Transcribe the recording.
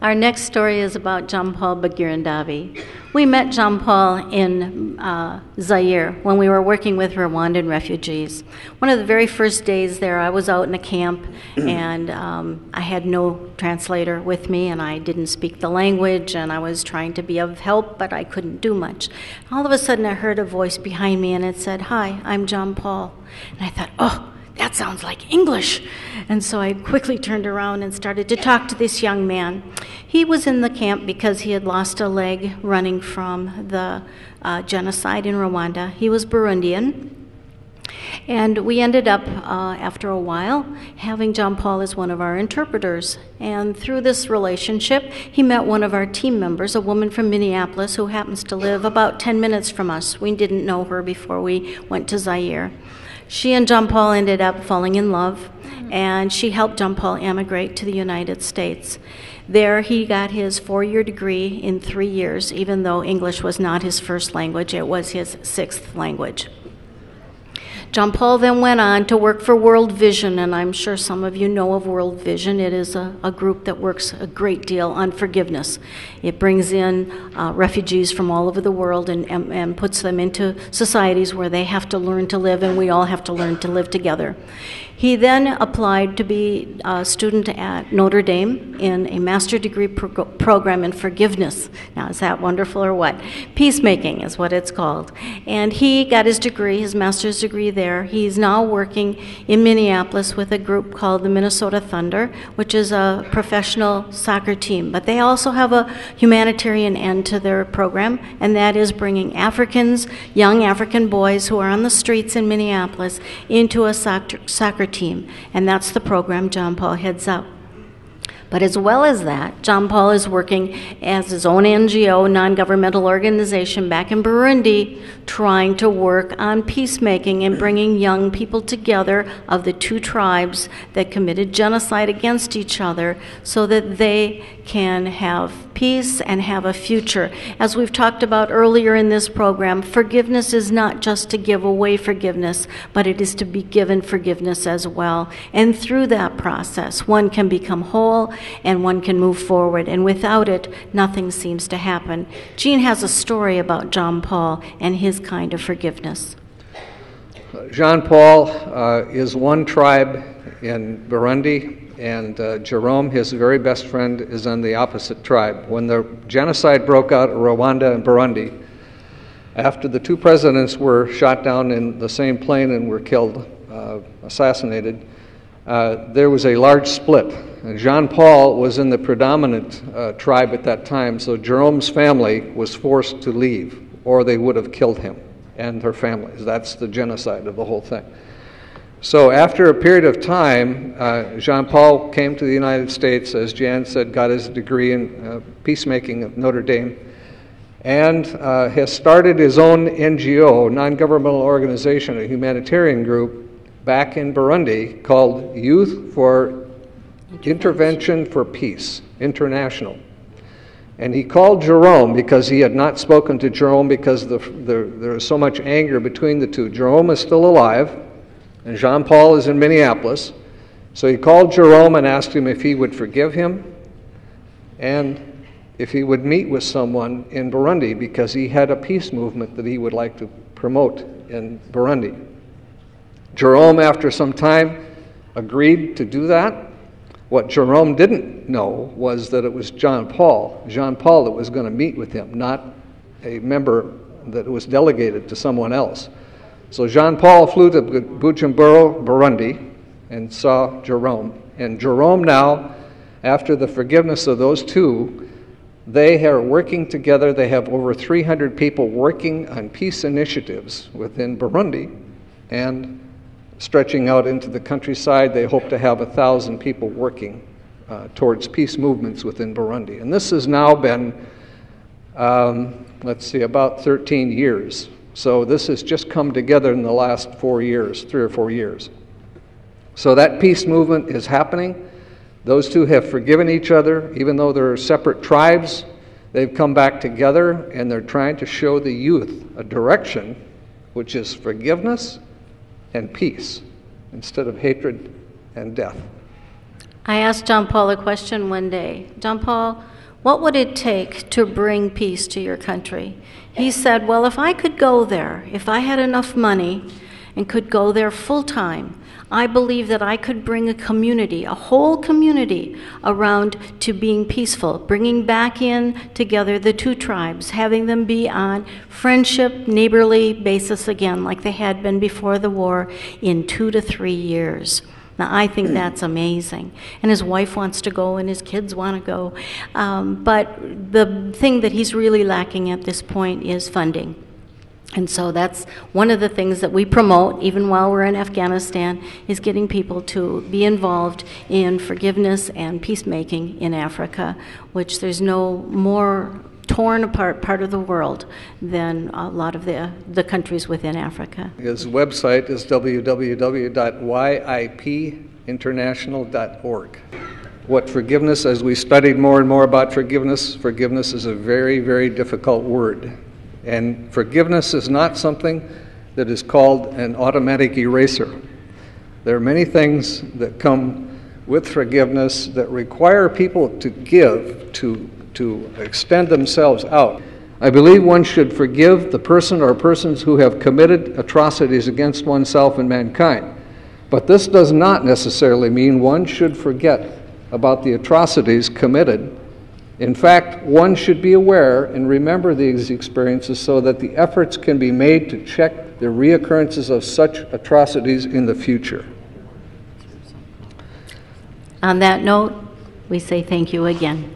Our next story is about John Paul Bagirandavi. We met John Paul in Zaire when we were working with Rwandan refugees. One of the very first days there, I was out in a camp, and I had no translator with me, and I didn't speak the language, and I was trying to be of help, but I couldn't do much. All of a sudden, I heard a voice behind me, and it said, "Hi, I'm John Paul." And I thought, oh, that sounds like English. And so I quickly turned around and started to talk to this young man. He was in the camp because he had lost a leg running from the genocide in Rwanda. He was Burundian. And we ended up, after a while, having John Paul as one of our interpreters. And through this relationship, he met one of our team members, a woman from Minneapolis who happens to live about 10 minutes from us. We didn't know her before we went to Zaire. She and John Paul ended up falling in love, and she helped John Paul emigrate to the United States. There he got his 4-year degree in 3 years, even though English was not his first language, it was his 6th language. John Paul then went on to work for World Vision, and I'm sure some of you know of World Vision. It is a group that works a great deal on forgiveness. It brings in refugees from all over the world and puts them into societies where they have to learn to live, and we all have to learn to live together. He then applied to be a student at Notre Dame in a master's degree program in forgiveness. Now, is that wonderful or what? Peacemaking is what it's called. And he got his degree, his master's degree there. He's now working in Minneapolis with a group called the Minnesota Thunder, which is a professional soccer team. But they also have a humanitarian end to their program, and that is bringing Africans, young African boys who are on the streets in Minneapolis, into a soccer team, and that's the program John Paul heads up. But as well as that, John Paul is working as his own NGO, non-governmental organization back in Burundi, trying to work on peacemaking and bringing young people together of the two tribes that committed genocide against each other so that they can have peace and have a future. As we've talked about earlier in this program, forgiveness is not just to give away forgiveness, but it is to be given forgiveness as well. And through that process, one can become whole and one can move forward. And without it, nothing seems to happen. Jean has a story about John Paul and his kind of forgiveness. Jean Paul is one tribe in Burundi, and Jerome, his very best friend, is on the opposite tribe. When the genocide broke out in Rwanda and Burundi, after the two presidents were shot down in the same plane and were killed, assassinated, there was a large split. And Jean Paul was in the predominant tribe at that time, so Jerome's family was forced to leave, or they would have killed him and her families. That's the genocide of the whole thing. So after a period of time, Jean Paul came to the United States, as Jan said, got his degree in peacemaking at Notre Dame, and has started his own NGO, non-governmental organization, a humanitarian group, back in Burundi called Youth for Intervention for Peace, International. And he called Jerome because he had not spoken to Jerome because there was so much anger between the two. Jerome is still alive, and Jean Paul is in Minneapolis. So he called Jerome and asked him if he would forgive him and if he would meet with someone in Burundi, because he had a peace movement that he would like to promote in Burundi. Jerome, after some time, agreed to do that. What Jerome didn't know was that it was Jean Paul that was going to meet with him, not a member that was delegated to someone else. So Jean Paul flew to Bujumbura, Burundi, and saw Jerome. And Jerome now, after the forgiveness of those two, they are working together. They have over 300 people working on peace initiatives within Burundi, and stretching out into the countryside, they hope to have 1,000 people working towards peace movements within Burundi. And this has now been, about 13 years. So this has just come together in the last 4 years, 3 or 4 years. So that peace movement is happening. Those two have forgiven each other. Even though they're separate tribes, they've come back together, and they're trying to show the youth a direction, which is forgiveness and peace, instead of hatred and death. I asked John Paul a question one day. John Paul, what would it take to bring peace to your country? He said, well, if I could go there, if I had enough money and could go there full time, I believe that I could bring a community, a whole community, around to being peaceful, bringing back in together the two tribes, having them be on friendship, neighborly basis again, like they had been before the war, in 2 to 3 years. Now, I think that's amazing. And his wife wants to go and his kids want to go. But the thing that he's really lacking at this point is funding. And so that's one of the things that we promote, even while we're in Afghanistan, is getting people to be involved in forgiveness and peacemaking in Africa, which there's no more torn apart part of the world than a lot of the countries within Africa. His website is www.yipinternational.org. What forgiveness, as we studied more and more about forgiveness is a very, very difficult word. And forgiveness is not something that is called an automatic eraser. There are many things that come with forgiveness that require people to give, to extend themselves out. I believe one should forgive the person or persons who have committed atrocities against oneself and mankind. But this does not necessarily mean one should forget about the atrocities committed. In fact, one should be aware and remember these experiences so that the efforts can be made to check the reoccurrences of such atrocities in the future. On that note, we say thank you again.